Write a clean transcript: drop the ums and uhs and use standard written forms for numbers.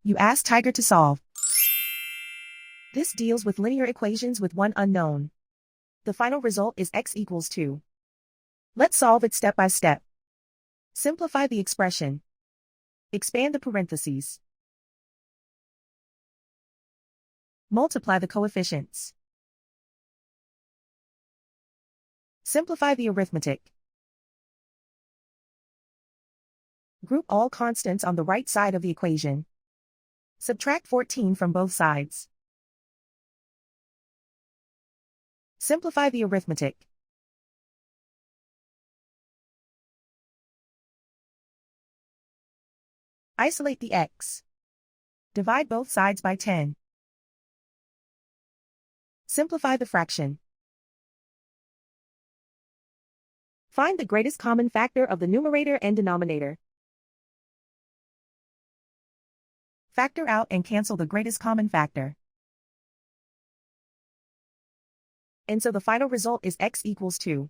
You ask Tiger to solve. This deals with linear equations with one unknown. The final result is x equals 2. Let's solve it step by step. Simplify the expression. Expand the parentheses. Multiply the coefficients. Simplify the arithmetic. Group all constants on the right side of the equation. Subtract 14 from both sides. Simplify the arithmetic. Isolate the x. Divide both sides by 10. Simplify the fraction. Find the greatest common factor of the numerator and denominator. Factor out and cancel the greatest common factor. And so the final result is x equals 2.